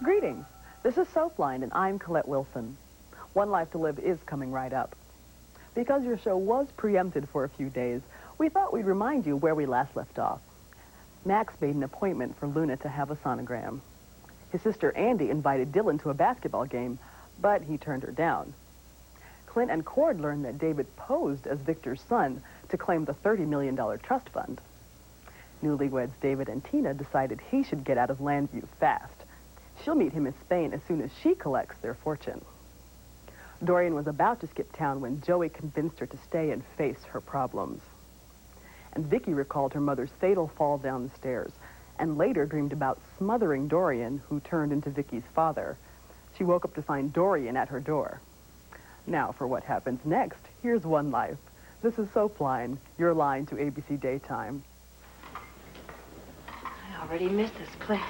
Greetings. This is Soapline, and I'm Colette Wilson. One Life to Live is coming right up. Because your show was preempted for a few days, we thought we'd remind you where we last left off. Max made an appointment for Luna to have a sonogram. His sister Andy invited Dylan to a basketball game, but he turned her down. Clint and Cord learned that David posed as Victor's son to claim the $30 million trust fund. Newlyweds David and Tina decided he should get out of Landview fast. She'll meet him in Spain as soon as she collects their fortune. Dorian was about to skip town when Joey convinced her to stay and face her problems. And Vicky recalled her mother's fatal fall down the stairs and later dreamed about smothering Dorian, who turned into Vicky's father. She woke up to find Dorian at her door. Now, for what happens next, here's One Life. This is Soapline, your line to ABC Daytime. I already missed this place.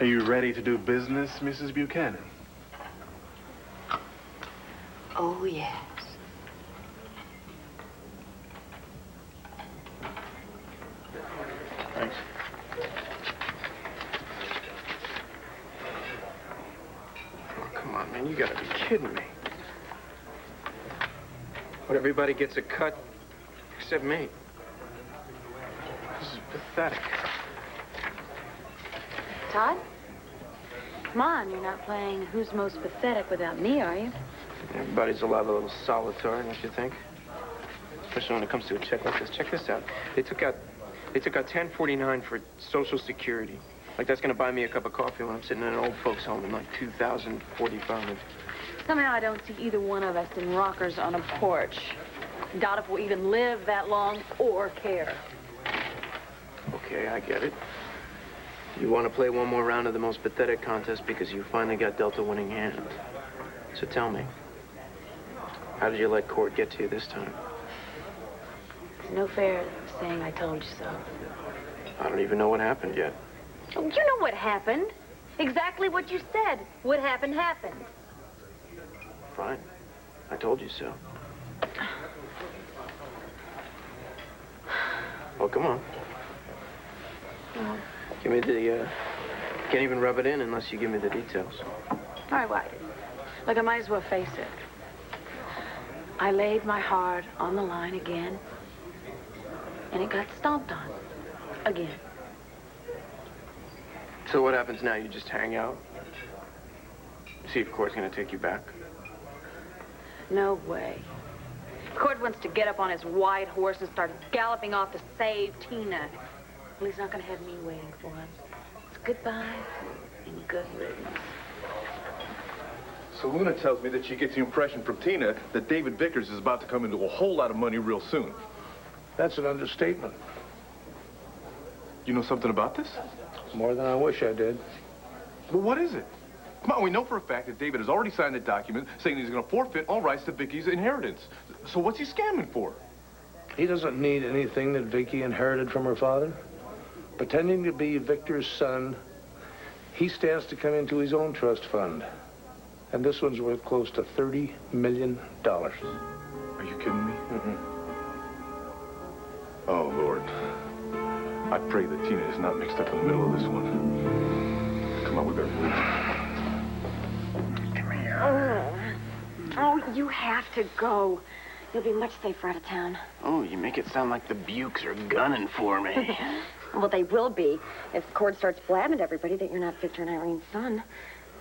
Are you ready to do business, Mrs. Buchanan? Oh, yes. Thanks. Oh, come on, man. You gotta be kidding me. What, everybody gets a cut except me? This is pathetic. Todd? Come on, you're not playing Who's Most Pathetic without me, are you? Everybody's allowed a little solitaire, don't you think? Especially when it comes to a check like this. Check this out. They took out $10.49 for Social Security. Like, that's gonna buy me a cup of coffee when I'm sitting in an old folks' home in, like, 2045. Somehow I don't see either one of us in rockers on a porch. Doubt if we'll even live that long or care. Okay, I get it. You want to play one more round of the most pathetic contest because you finally got dealt a winning hand. So tell me, how did you let Cord get to you this time? It's no fair saying I told you so. I don't even know what happened yet. Oh, you know what happened. Exactly what you said. What happened, happened. Fine. I told you so. Well, come on. Oh. Give me the, can't even rub it in unless you give me the details. All right, well, look, I might as well face it. I laid my heart on the line again, and it got stomped on. Again. So what happens now? You just hang out? See if Cord's gonna take you back? No way. Cord wants to get up on his white horse and start galloping off to save Tina. Well, he's not going to have me waiting for him. It's goodbye and good riddance. So Luna tells me that she gets the impression from Tina that David Vickers is about to come into a whole lot of money real soon. That's an understatement. You know something about this? More than I wish I did. Well, what is it? Come on, we know for a fact that David has already signed a document saying he's going to forfeit all rights to Vicky's inheritance. So what's he scamming for? He doesn't need anything that Vicky inherited from her father. Pretending to be Victor's son, he stands to come into his own trust fund. And this one's worth close to $30 million. Are you kidding me? Mm-hmm. Oh, Lord. I pray that Tina is not mixed up in the middle of this one. Come on, we better move. Come here. Oh, you have to go. You'll be much safer out of town. Oh, you make it sound like the Bukes are gunning for me. Well, they will be if Cord starts blabbing to everybody that you're not Victor and Irene's son.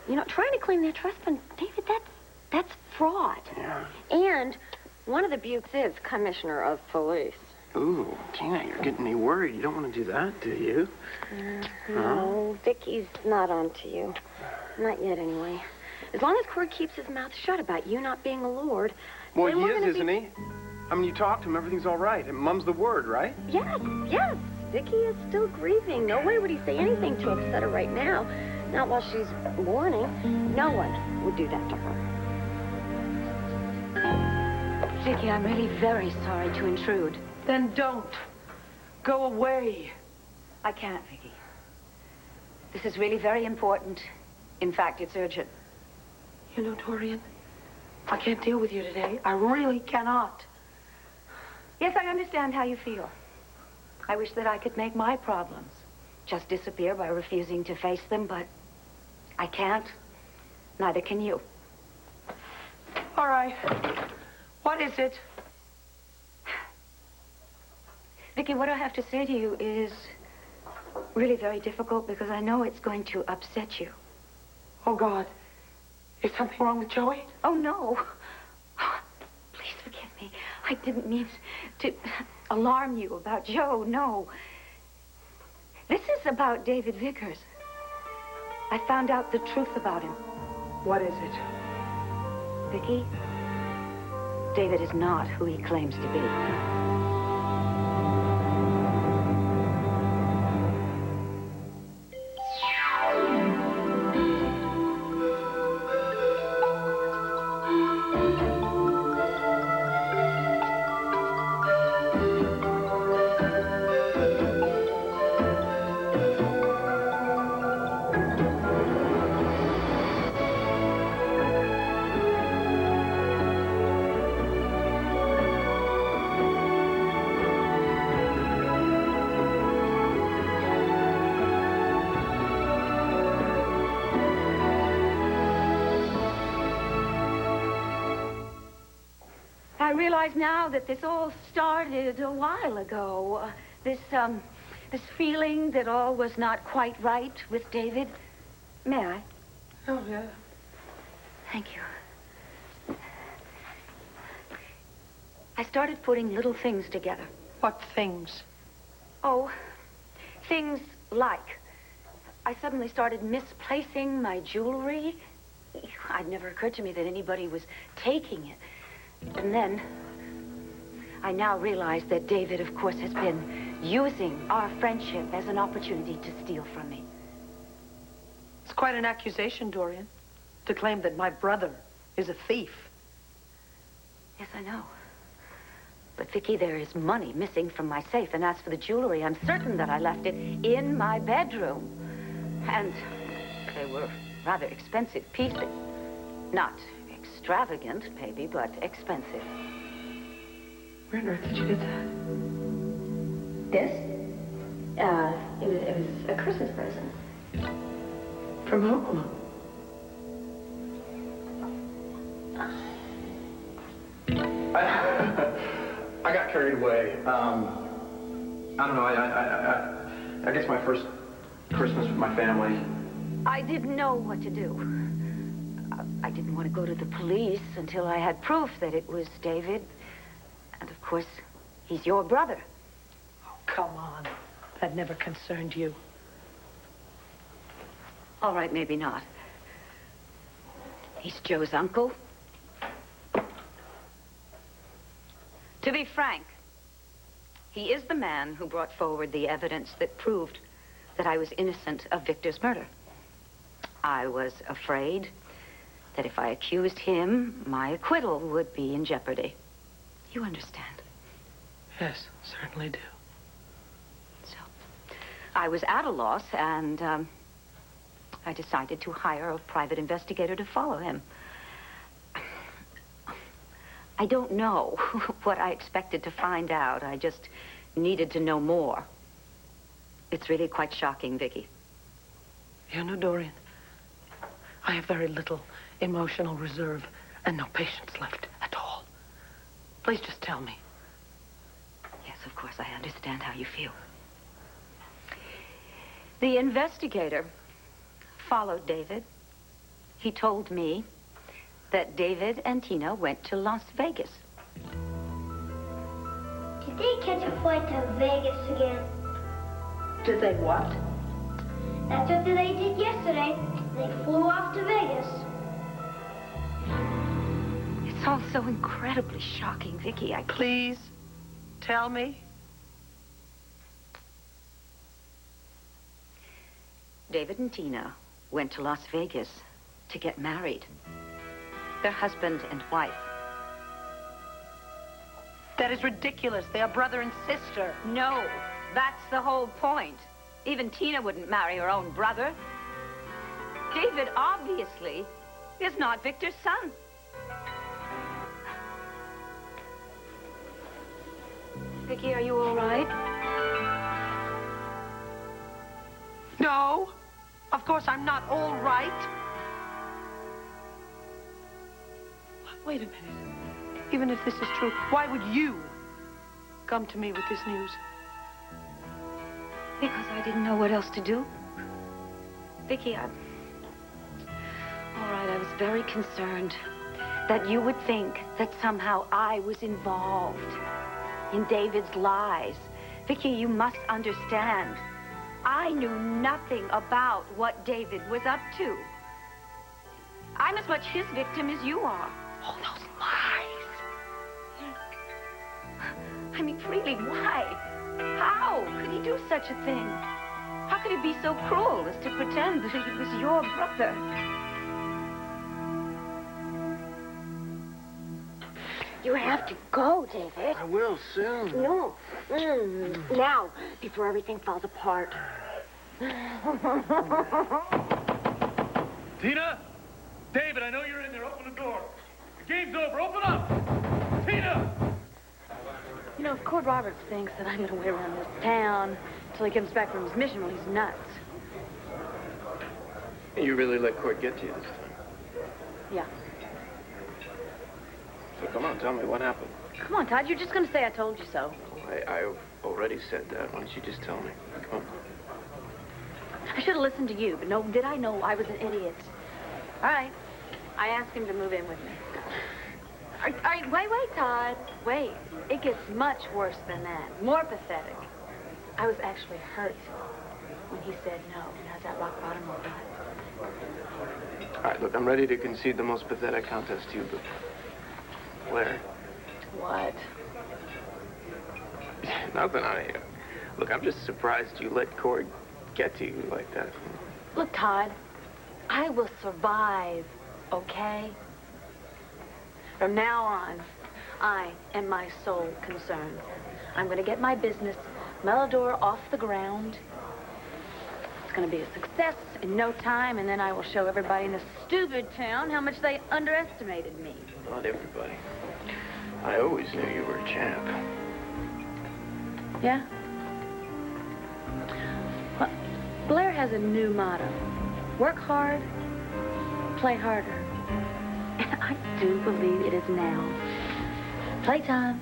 You know, trying to claim their trust fund, David, that's fraud. Yeah. And one of the Bukes is commissioner of police. Ooh, Tina, you're getting me worried. You don't want to do that, do you? No, Vicky's not on to you. Not yet, anyway. As long as Cord keeps his mouth shut about you not being a lord. Well, then he we're is, gonna isn't he? I mean, you talk to him, everything's all right. And Mum's the word, right? Yes, yes. Vicky is still grieving. No way would he say anything to upset her right now. Not while she's mourning. No one would do that to her. Vicky, I'm really very sorry to intrude. Then don't. Go away. I can't, Vicky. This is really very important. In fact, it's urgent. You know, Dorian, I can't deal with you today. I really cannot. Yes, I understand how you feel. I wish that I could make my problems just disappear by refusing to face them, but I can't. Neither can you. All right. What is it? Vicky, what I have to say to you is really very difficult because I know it's going to upset you. Oh, God. Is something wrong with Joey? Oh, no. Please forgive me. I didn't mean to alarm you about Joe, no. This is about David Vickers. I found out the truth about him. What is it? Vicky, David is not who he claims to be. I realize now that this all started a while ago. This feeling that all was not quite right with David. May I? Oh, yeah. Thank you. I started putting little things together. What things? Oh, things like I suddenly started misplacing my jewelry. It never occurred to me that anybody was taking it. And then I now realize that David, of course, has been using our friendship as an opportunity to steal from me. It's quite an accusation, Dorian, to claim that my brother is a thief. Yes, I know. But, Vicky, there is money missing from my safe. And as for the jewelry, I'm certain that I left it in my bedroom. And they were rather expensive pieces. Not extravagant, maybe, but expensive. Where on earth did you get that? This? It was a Christmas present. From whom? I got carried away. I don't know. I guess my first Christmas with my family. I didn't know what to do. I didn't want to go to the police until I had proof that it was David. And, of course, he's your brother. Oh, come on. That never concerned you. All right, maybe not. He's Joe's uncle. To be frank, he is the man who brought forward the evidence that proved that I was innocent of Victor's murder. I was afraid that if I accused him, my acquittal would be in jeopardy. You understand? Yes, certainly do. So, I was at a loss, and I decided to hire a private investigator to follow him. I don't know what I expected to find out. I just needed to know more. It's really quite shocking, Vicky. You know, Dorian, I have very little emotional reserve and no patience left at all. Please just tell me. Yes, of course, I understand how you feel. The investigator followed David. He told me that David and Tina went to Las Vegas. Did they catch a flight to Vegas again? Did they what? That's what they did yesterday. They flew off to Vegas. It's all so incredibly shocking, Vicky. Please, tell me. David and Tina went to Las Vegas to get married. They're husband and wife. That is ridiculous. They are brother and sister. No, that's the whole point. Even Tina wouldn't marry her own brother. David obviously is not Victor's son. Vicky, are you all right? No, of course I'm not all right. Wait a minute. Even if this is true, why would you come to me with this news? Because I didn't know what else to do. Vicky, all right, I was very concerned that you would think that somehow I was involved in David's lies. Vicky, you must understand. I knew nothing about what David was up to. I'm as much his victim as you are. All those lies. I mean, really, why? How could he do such a thing? How could he be so cruel as to pretend that it was your brother? You have to go, David. I will soon. No. Now, before everything falls apart. Tina? David, I know you're in there. Open the door. The game's over. Open up. Tina! You know, if Cord Roberts thinks that I'm going to wait around this town until he comes back from his mission, well, he's nuts. You really let Cord get to you this time. Yeah. So come on, tell me what happened. Come on, Todd, you're just going to say I told you so. I've already said that. Why don't you just tell me? Come on. I should have listened to you, but no, did I know I was an idiot? All right. I asked him to move in with me. All right, wait, Todd. Wait. It gets much worse than that. More pathetic. I was actually hurt when he said no. How's that rock bottom all right? All right, look, I'm ready to concede the most pathetic contest to you, but... Blair. What? Nothing on here. Look, I'm just surprised you let Cord get to you like that. Look, Todd, I will survive, okay? From now on, I am my sole concern. I'm going to get my business, Melador, off the ground. It's going to be a success in no time, and then I will show everybody in this stupid town how much they underestimated me. Not everybody. I always knew you were a champ. Yeah? Well, Blair has a new motto. Work hard, play harder. And I do believe it is now. Playtime.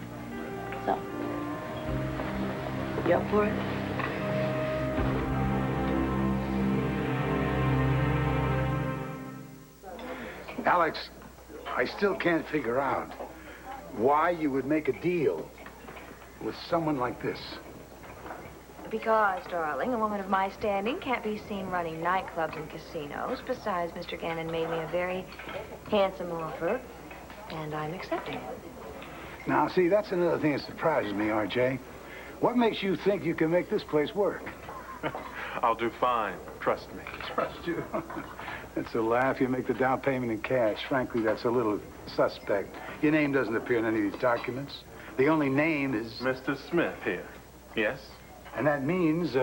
So, you up for it? Alex, I still can't figure out why you would make a deal with someone like this. Because, darling, a woman of my standing can't be seen running nightclubs and casinos. Besides, Mr. Gannon made me a very handsome offer, and I'm accepting it. Now, see, that's another thing that surprises me, RJ. What makes you think you can make this place work? I'll do fine. Trust me. Trust you? That's a laugh. You make the down payment in cash. Frankly, that's a little suspect. Your name doesn't appear in any of these documents. The only name is... Mr. Smith here. Yes? And that means,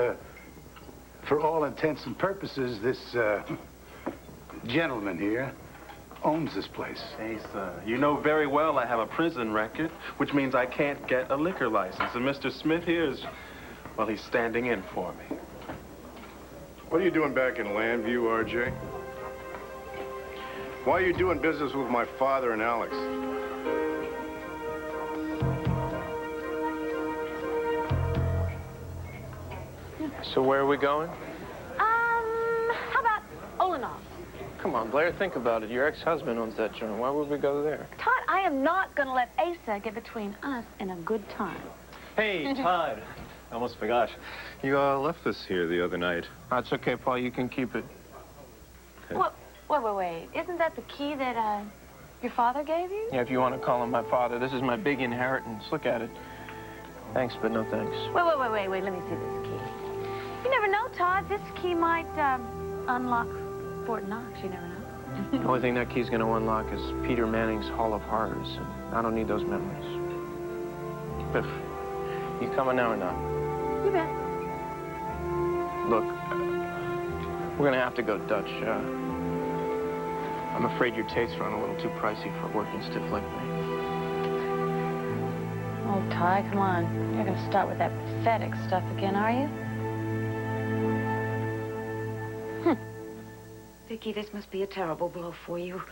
for all intents and purposes, this gentleman here owns this place. Hey, sir, you know very well I have a prison record, which means I can't get a liquor license. And Mr. Smith here is, well, he's standing in for me. What are you doing back in Landview, RJ? Why are you doing business with my father and Alex? So where are we going? How about Olenoff? Come on, Blair, think about it. Your ex-husband owns that joint. Why would we go there? Todd, I am not going to let Asa get between us and a good time. Hey, Todd. I almost forgot. You left this here the other night. That's okay, Paul. You can keep it. Okay. Well, wait. Isn't that the key that, your father gave you? Yeah, if you want to call him my father. This is my big inheritance. Look at it. Thanks, but no thanks. Wait. Let me see this key. You never know, Todd. This key might, unlock Fort Knox. You never know. The only thing that key's going to unlock is Peter Manning's Hall of Horrors. And I don't need those memories. Biff, you coming now or not? You bet. Look, we're going to have to go Dutch. I'm afraid your tastes run a little too pricey for a working stiff like me. Oh, Ty, come on. You're gonna start with that pathetic stuff again, are you? Vicky, this must be a terrible blow for you.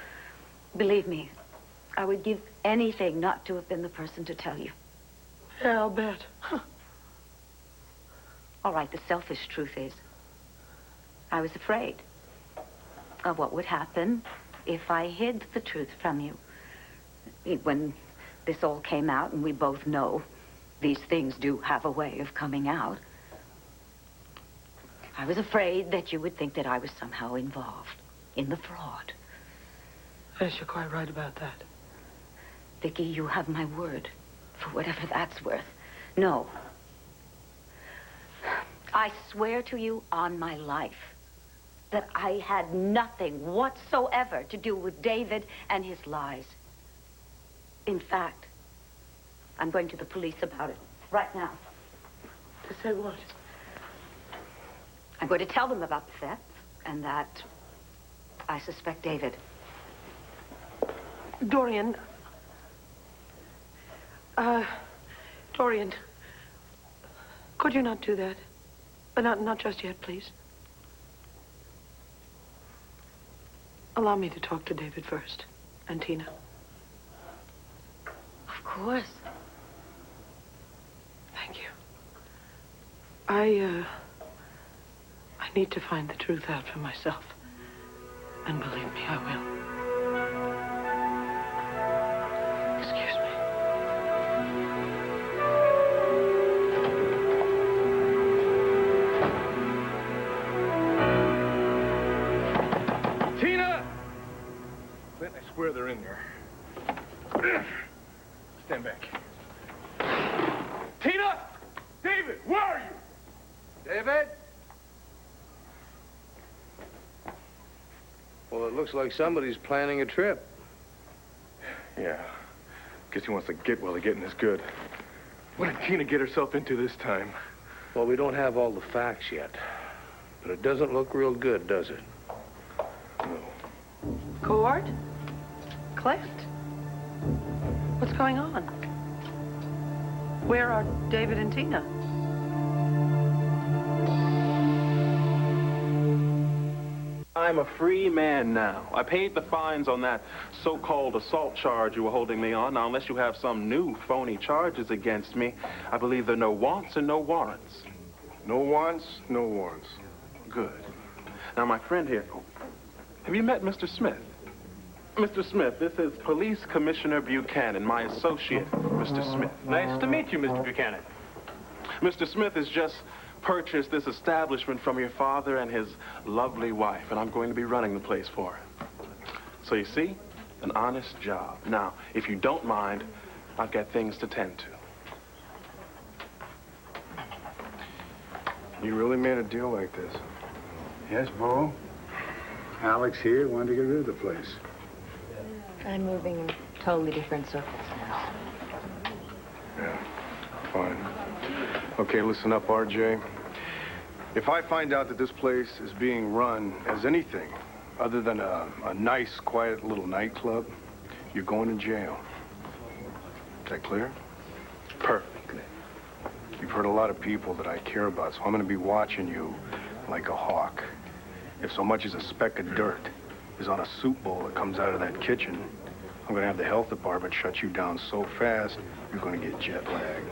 Believe me, I would give anything not to have been the person to tell you. Yeah, I'll bet. All right, the selfish truth is, I was afraid of what would happen if I hid the truth from you. When this all came out, and we both know these things do have a way of coming out, I was afraid that you would think that I was somehow involved in the fraud. Yes, you're quite right about that. Vicky, you have my word, for whatever that's worth. No. I swear to you on my life that I had nothing whatsoever to do with David and his lies. In fact, I'm going to the police about it right now. To say what? I'm going to tell them about the theft and that I suspect David. Dorian. Dorian. Could you not do that? Not just yet, please. Allow me to talk to David first. And Tina. Of course. Thank you. I need to find the truth out for myself. And believe me, I will. Excuse me. Tina! Clint, I swear they're in there. Stand back. Tina! David, where are you? David? Well, it looks like somebody's planning a trip. Yeah. Guess he wants to get while the getting is good. What did Tina get herself into this time? Well, we don't have all the facts yet. But it doesn't look real good, does it? No. Cord? Clint? What's going on? Where are David and Tina? I'm a free man now. I paid the fines on that so-called assault charge you were holding me on. Now, unless you have some new phony charges against me, I believe there are no wants and no warrants. No wants, no warrants. Good. Now, my friend here, have you met Mr. Smith? Mr. Smith, this is Police Commissioner Buchanan, my associate, Mr. Smith. Nice to meet you, Mr. Buchanan. Mr. Smith has just purchased this establishment from your father and his lovely wife, and I'm going to be running the place for him. So you see, an honest job. Now, if you don't mind, I've got things to tend to. You really made a deal like this? Yes, Bo. Alex here wanted to get rid of the place. I'm moving in totally different circles now. Yeah, fine. Okay, listen up, RJ. If I find out that this place is being run as anything other than a nice, quiet little nightclub, you're going to jail. Is that clear? Perfectly. You've hurt a lot of people that I care about, so I'm going to be watching you like a hawk. If so much as a speck of dirt is on a soup bowl that comes out of that kitchen, I'm going to have the health department shut you down so fast, you're going to get jet lag.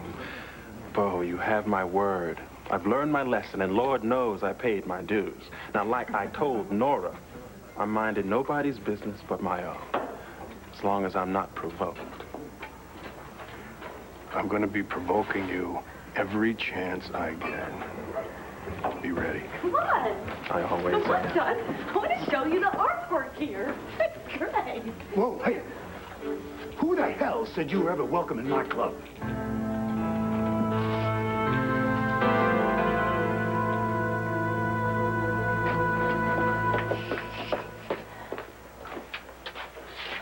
Bo, you have my word. I've learned my lesson, and Lord knows I paid my dues. Now, like I told Nora, I'm minding nobody's business but my own, as long as I'm not provoked. I'm going to be provoking you every chance I get. Be ready. Come on. I always Come on, am. son. I want to show you the artwork here. It's great. Whoa, hey. Who the hell said you were ever welcome in my club?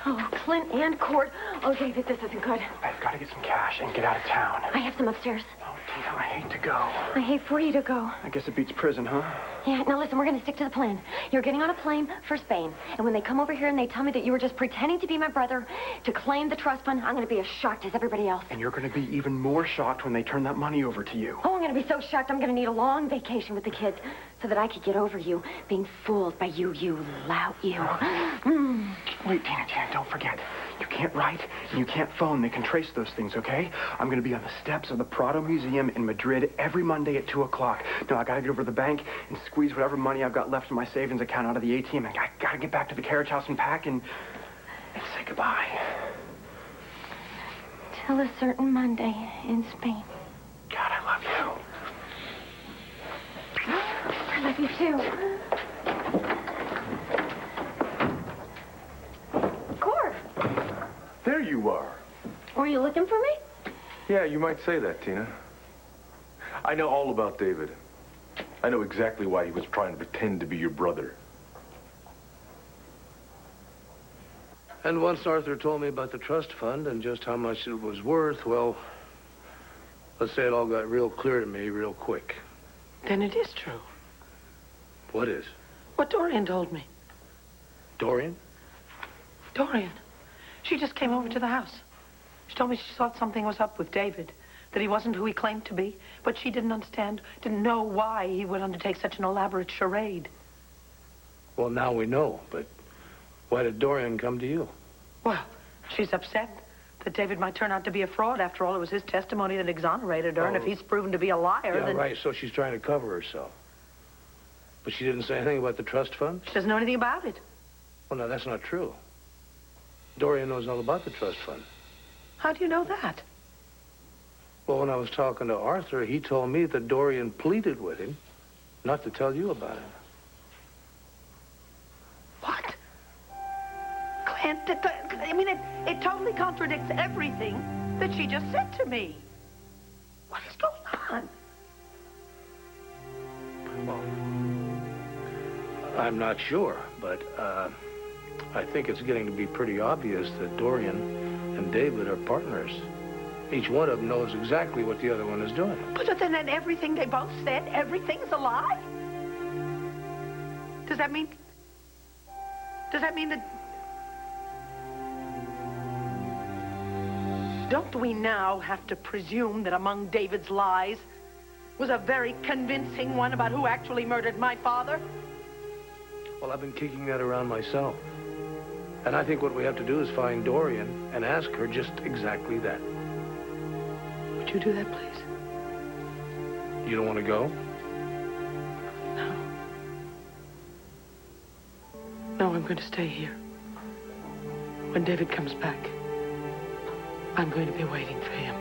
Oh, Clint and Cord. Oh, David, this isn't good. I've got to get some cash and get out of town. I have some upstairs. Oh, Tina, I hate to go. I hate for you to go. I guess it beats prison, huh? Yeah, now listen, we're going to stick to the plan. You're getting on a plane for Spain. And when they come over here and they tell me that you were just pretending to be my brother to claim the trust fund, I'm going to be as shocked as everybody else. And you're going to be even more shocked when they turn that money over to you. Oh, I'm going to be so shocked I'm going to need a long vacation with the kids so that I could get over you being fooled by you lout you. Wait, Tina, don't forget. You can't write and you can't phone. They can trace those things, okay? I'm going to be on the steps of the Prado Museum in Madrid every Monday at 2 o'clock. Now, I got to get over to the bank and squeeze whatever money I've got left in my savings account out of the ATM. And I got to get back to the carriage house and pack and say goodbye. Till a certain Monday in Spain. God, I love you. I love you too. Cord, There you are. were you looking for me? Yeah, you might say that, Tina. I know all about David. I know exactly why he was trying to pretend to be your brother. And once Arthur told me about the trust fund and just how much it was worth, well, let's say it all got real clear to me real quick. Then it is true. What is? What Dorian told me. Dorian? Dorian. She just came over to the house. She told me she thought something was up with David, that he wasn't who he claimed to be, but she didn't understand, didn't know why he would undertake such an elaborate charade. Well, now we know, but why did Dorian come to you? Well, she's upset that David might turn out to be a fraud. After all, it was his testimony that exonerated her, and if he's proven to be a liar, Yeah, then... right, so she's trying to cover herself. But she didn't say anything about the trust fund? She doesn't know anything about it. Well, no, that's not true. Dorian knows all about the trust fund. How do you know that? Well, when I was talking to Arthur, he told me that Dorian pleaded with him not to tell you about it. What? Clint, I mean, it totally contradicts everything that she just said to me. What is going on? Well, I'm not sure, but I think it's getting to be pretty obvious that Dorian and David are partners. Each one of them knows exactly what the other one is doing. But then everything they both said, everything's a lie? Does that mean that... Don't we now have to presume that among David's lies was a very convincing one about who actually murdered my father? Well, I've been kicking that around myself. And I think what we have to do is find Dorian and ask her just exactly that. Would you do that, please? You don't want to go? No, I'm going to stay here. When David comes back, I'm going to be waiting for him.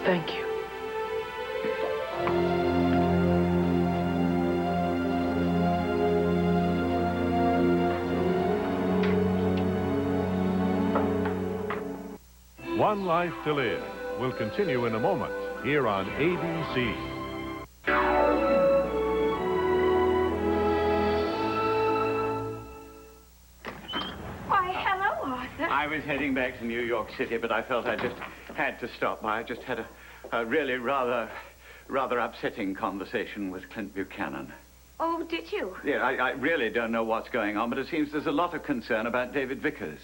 Thank you. One Life to Live will continue in a moment here on ABC. Why, hello, Arthur. I was heading back to New York City, but I felt I just had to stop by. I just had a really rather upsetting conversation with Clint Buchanan. Oh, did you? Yeah, I really don't know what's going on, but it seems there's a lot of concern about David Vickers.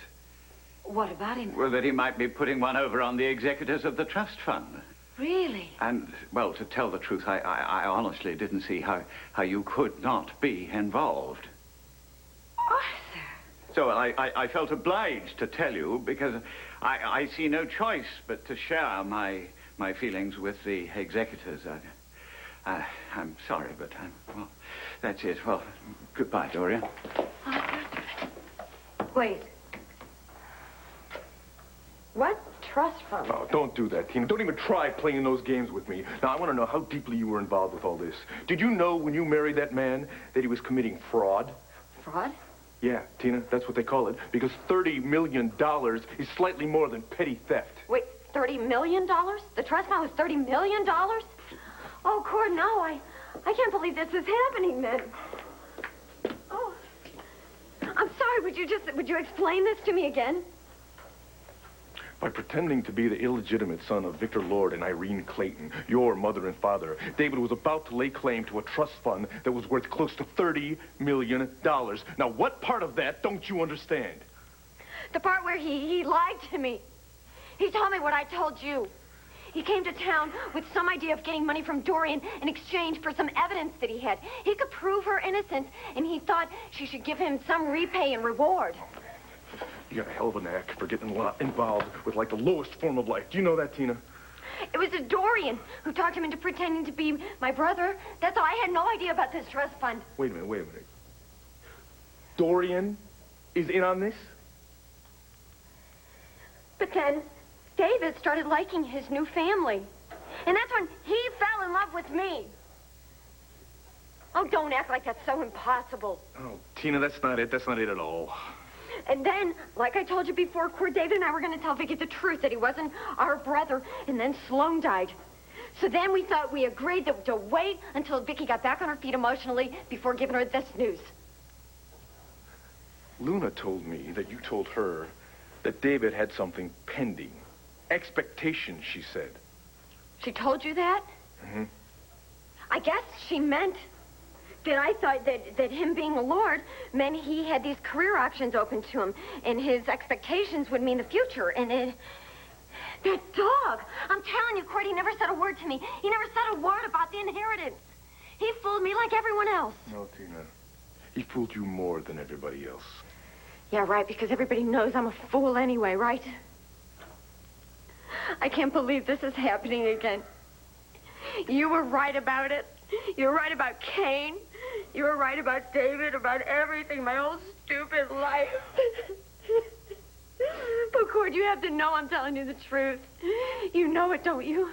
What about him? Well, that he might be putting one over on the executors of the trust fund. Really? And, well, to tell the truth, I honestly didn't see how you could not be involved. Arthur! So I felt obliged to tell you because I see no choice but to share my feelings with the executors. I'm sorry, but well, that's it. Well, goodbye, Dorian. Wait. What trust fund? Oh, don't do that, Tina. Don't even try playing those games with me. Now, I want to know how deeply you were involved with all this. Did you know when you married that man that he was committing fraud? Fraud? Yeah, Tina, that's what they call it. Because $30 million is slightly more than petty theft. Wait, $30 million? The trust fund was $30 million? Oh, Cord, no, I can't believe this is happening, then. Oh, I'm sorry, would you explain this to me again? By pretending to be the illegitimate son of Victor Lord and Irene Clayton, your mother and father, David was about to lay claim to a trust fund that was worth close to $30 million. Now, what part of that don't you understand? The part where he lied to me. He told me what I told you. He came to town with some idea of getting money from Dorian in exchange for some evidence that he had. He could prove her innocence, and he thought she should give him some repay and reward. You got a hell of a knack for getting involved with, like, the lowest form of life. Do you know that, Tina? It was Dorian who talked him into pretending to be my brother. That's all. I had no idea about this trust fund. Wait a minute. Dorian is in on this? But then David started liking his new family. And that's when he fell in love with me. Oh, don't act like that's so impossible. Oh, Tina, that's not it. That's not it at all. And then, like I told you before, Cord, David and I were going to tell Vicky the truth, that he wasn't our brother. And then Sloan died. So then we thought we agreed to wait until Vicky got back on her feet emotionally before giving her this news. Luna told me that you told her that David had something pending. Expectations, she said. She told you that? Mm-hmm. I guess she meant that I thought that him being a lord meant he had these career options open to him, and his expectations would mean the future, and it... That dog! I'm telling you, Cord, he never said a word to me. He never said a word about the inheritance. He fooled me like everyone else. No, Tina. He fooled you more than everybody else. Yeah, right, because everybody knows I'm a fool anyway, right? I can't believe this is happening again. You were right about it. You were right about Cain. You were right about David, about everything, my whole stupid life. But, Cord, you have to know I'm telling you the truth. You know it, don't you?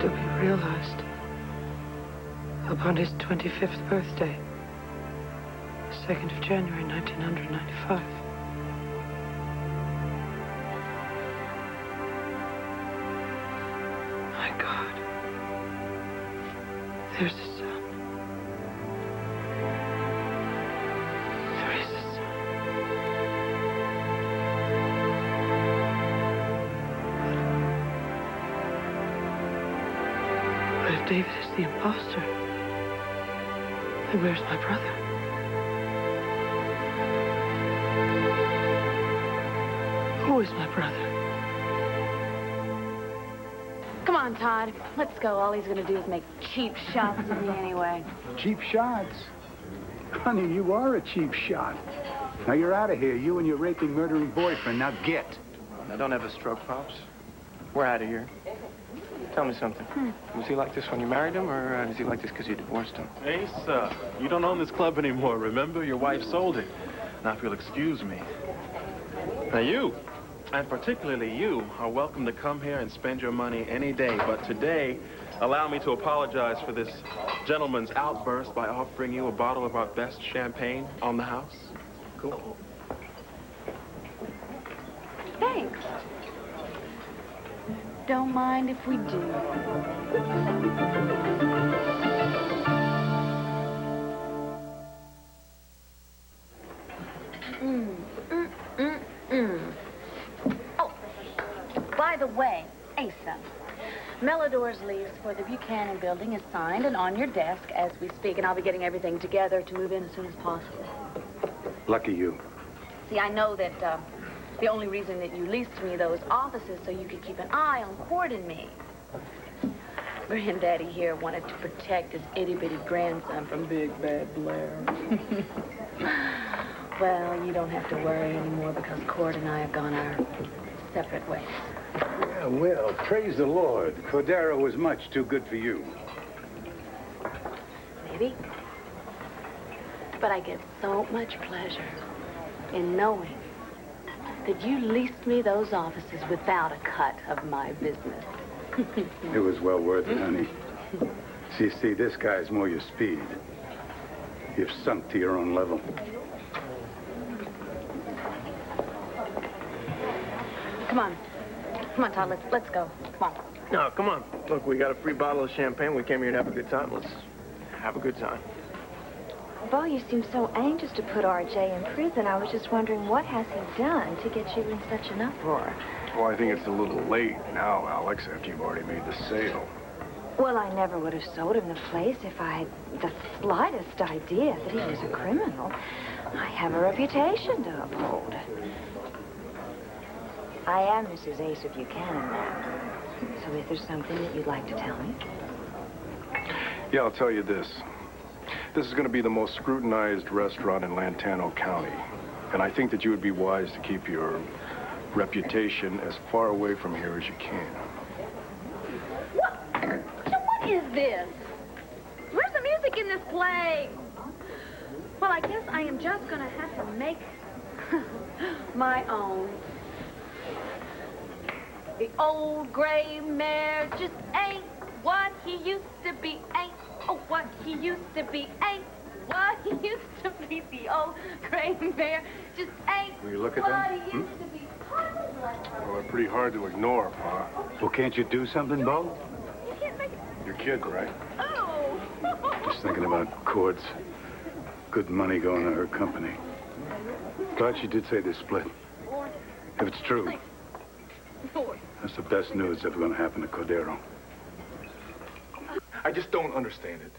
To be realized upon his 25th birthday, the 2nd of January, 1995. My God. There's the sun. There is the sun. But if David is the imposter, then where's my brother? Who is my brother? Come on, Todd. Let's go. All he's gonna do is make cheap shots at me anyway. Cheap shots? Honey, you are a cheap shot. Now you're out of here, you and your raping, murdering boyfriend. Now get. Now, don't have a stroke, Pops. We're out of here. Tell me something. Was he like this when you married him, or is he like this because you divorced him? Ace, you don't own this club anymore, remember? Your wife sold it. Now, if you'll excuse me. Now, you, and particularly you, are welcome to come here and spend your money any day. But today, allow me to apologize for this gentleman's outburst by offering you a bottle of our best champagne on the house. Cool. Thanks. Don't mind if we do. Oh, by the way, Asa, Melodor's lease for the Buchanan building is signed and on your desk as we speak, and I'll be getting everything together to move in as soon as possible. Lucky you. See, I know that the only reason that you leased me those offices so you could keep an eye on Cord and me. Granddaddy here wanted to protect his itty-bitty grandson from Big Bad Blair. Well, you don't have to worry anymore because Cord and I have gone our separate ways. Yeah, well, praise the Lord. Cordero was much too good for you. Maybe. But I get so much pleasure in knowing that you leased me those offices without a cut of my business. It was well worth it, honey. See, this guy's more your speed. You've sunk to your own level. Come on. Come on, Todd, let's go. Come on. No, come on. Look, we got a free bottle of champagne. We came here to have a good time. Let's have a good time. Bo, you seem so anxious to put R.J. in prison. I was just wondering, what has he done to get you in such an uproar? Well, I think it's a little late now, Alex, after you've already made the sale. Well, I never would have sold him the place if I had the slightest idea that he was a criminal. I have a reputation to uphold. I am Mrs. Asa Buchanan now. So if there's something that you'd like to tell me? Yeah, I'll tell you this. This is going to be the most scrutinized restaurant in Lantano County. And I think that you would be wise to keep your reputation as far away from here as you can. What is this? Where's the music in this play? Well, I guess I am just going to have to make my own. The old gray mare just ain't what he used to be, ain't. Oh, what he used to be ain't what he used to be. The old gray mare just ain't Will you look at what them? he used to be. Well, they're pretty hard to ignore, Pa. Well, can't you do something, Bo? You can't make it. You're kidding, right? Oh. Just thinking about Cord's good money going to her company. Glad she did say they split. If it's true, that's the best news ever going to happen to Cordero. I just don't understand it.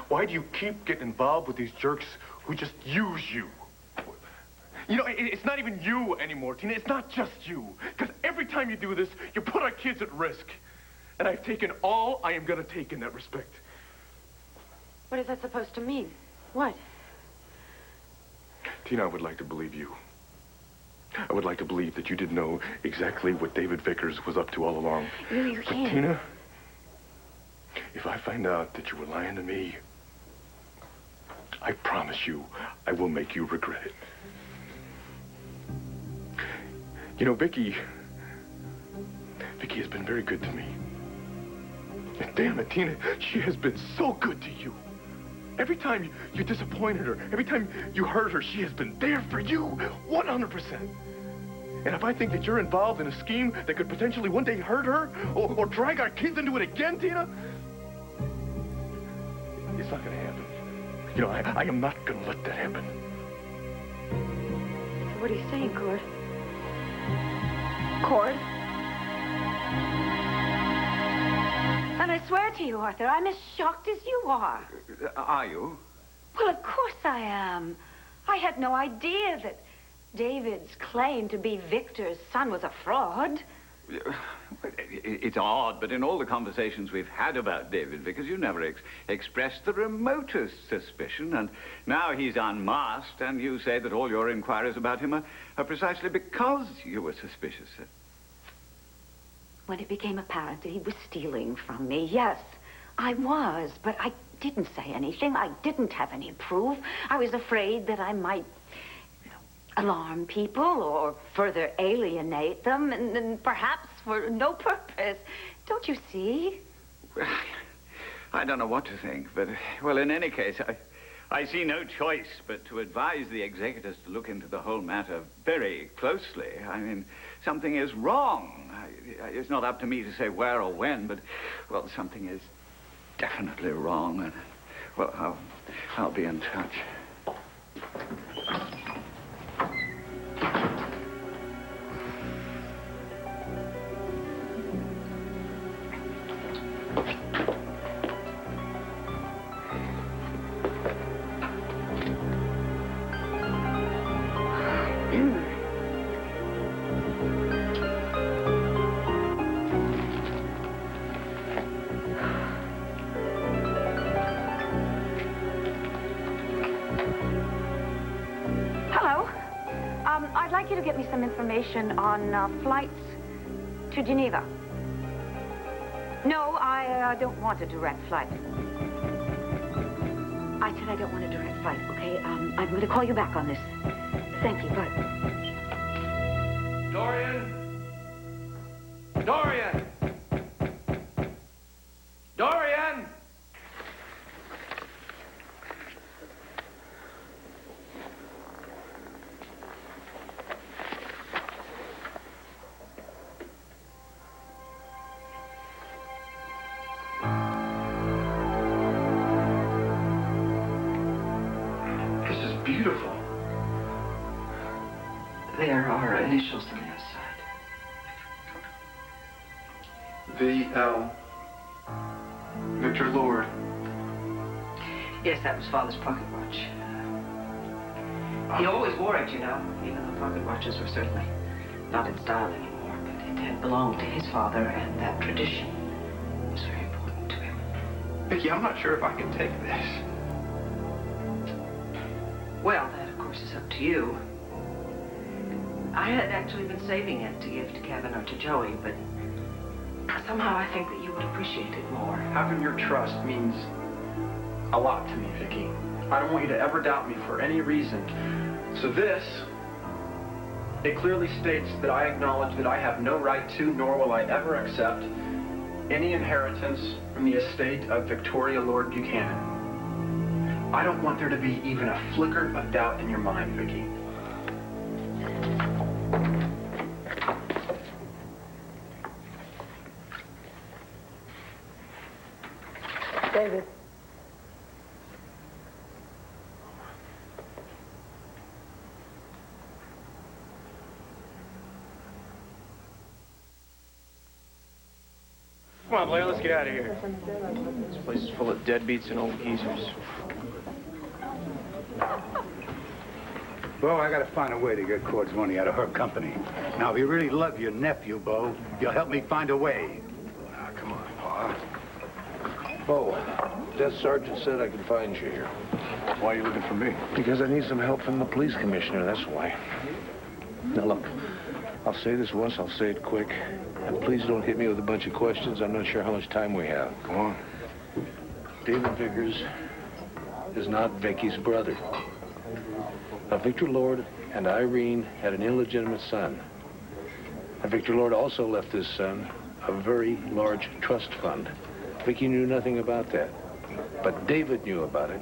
Why do you keep getting involved with these jerks who just use you? You know, it's not even you anymore, Tina. It's not just you. Because every time you do this, you put our kids at risk. And I've taken all I am going to take in that respect. What is that supposed to mean? What? Tina, I would like to believe you. I would like to believe that you didn't know exactly what David Vickers was up to all along. You But can't. Tina, if I find out that you were lying to me, I promise you, I will make you regret it. You know, Vicky has been very good to me. And damn it, Tina, she has been so good to you. Every time you disappointed her, every time you hurt her, she has been there for you, 100%. And if I think that you're involved in a scheme that could potentially one day hurt her or drag our kids into it again, Tina, it's not going to happen. You know, I am not going to let that happen. What are you saying, Cord? Cord? And I swear to you, Arthur, I'm as shocked as you are. Are you? Well, of course I am. I had no idea that David's claim to be Victor's son was a fraud. It's odd, but in all the conversations we've had about David Vickers, you never expressed the remotest suspicion, and now he's unmasked, and you say that all your inquiries about him are precisely because you were suspicious. When it became apparent that he was stealing from me, yes, I was, but I didn't say anything. I didn't have any proof. I was afraid that I might alarm people or further alienate them, and perhaps for no purpose. Don't you see? I don't know what to think, but, well, in any case, I see no choice but to advise the executors to look into the whole matter very closely. I mean, something is wrong. It's not up to me to say where or when, but, well, something is definitely wrong, and, well, I'll be in touch. I'd like you to get me some information on flights to Geneva. No, I don't want a direct flight. I said I don't want a direct flight, okay? I'm going to call you back on this. Thank you, bye. Dorian! Dorian! Dorian! Beautiful. There are initials on the outside. VL. Victor Lord. Yes, that was Father's pocket watch. He always wore it, you know, even though pocket watches were certainly not in style anymore. But it had belonged to his father, and that tradition was very important to him. Vicky, I'm not sure if I can take this. Well, that, of course, is up to you. I had actually been saving it to give to Kevin or to Joey, but somehow I think that you would appreciate it more. Having your trust means a lot to me, Vicky. I don't want you to ever doubt me for any reason. So this, it clearly states that I acknowledge that I have no right to, nor will I ever accept, any inheritance from the estate of Victoria Lord Buchanan. I don't want there to be even a flicker of doubt in your mind, Vicky. David. Come on, Blair, let's get out of here. This place is full of deadbeats and old geezers. Bo, I gotta find a way to get Cord's money out of her company. Now, if you really love your nephew, Bo, you'll help me find a way. Ah, come on, Pa. Bo, Desk Sergeant said I could find you here. Why are you looking for me? Because I need some help from the police commissioner, that's why. Now, look, I'll say this once, I'll say it quick. And please don't hit me with a bunch of questions. I'm not sure how much time we have. Go on. David Vickers is not Vicky's brother. Now, Victor Lord and Irene had an illegitimate son. And Victor Lord also left his son a very large trust fund. Vicky knew nothing about that. But David knew about it.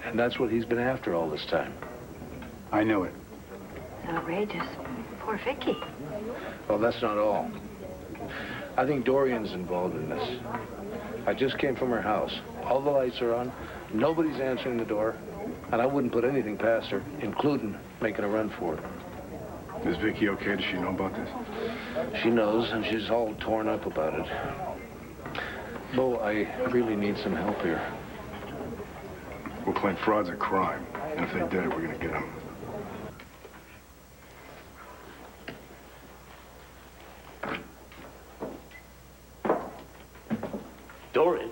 And that's what he's been after all this time. I knew it. Outrageous. Poor Vicky. Well, that's not all. I think Dorian's involved in this. I just came from her house. All the lights are on. Nobody's answering the door. And I wouldn't put anything past her, including making a run for it. Is Vicky okay? Does she know about this? She knows, and she's all torn up about it. Bo, I really need some help here. We'll claim fraud's a crime. And if they did it, we're gonna get them. Dorian.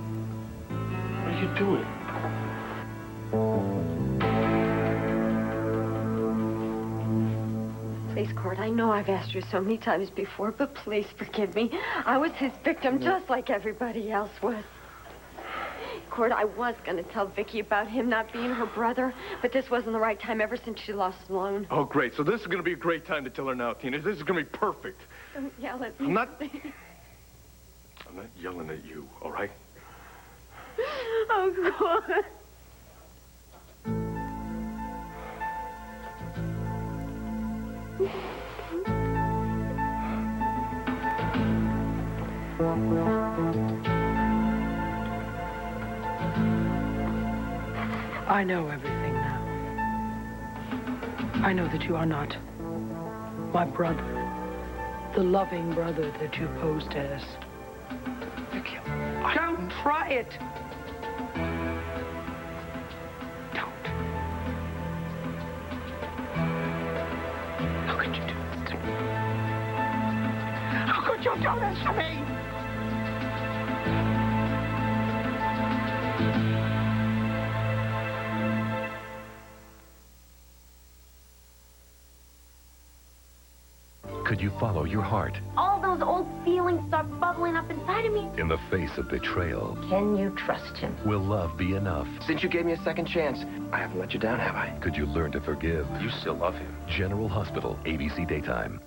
What are you doing? Please, Cord, I know I've asked you so many times before, but please forgive me. I was his victim just like everybody else was. Cord, I was going to tell Vicky about him not being her brother, but this wasn't the right time ever since she lost Sloan. Oh, great. So this is going to be a great time to tell her now, Tina. This is going to be perfect. Don't yell at me. I'm not yelling at you, all right? Oh, God. I know everything now. I know that you are not my brother, the loving brother that you posed as. Vicky, don't try it. Don't. How could you do this to me? How could you do this to me? Could you follow your heart All those old feelings start bubbling up inside of me. in the face of betrayal? Can you trust him? Will love be enough? Since you gave me a second chance, I haven't let you down, have I? Could you learn to forgive? You still love him. General Hospital, ABC Daytime.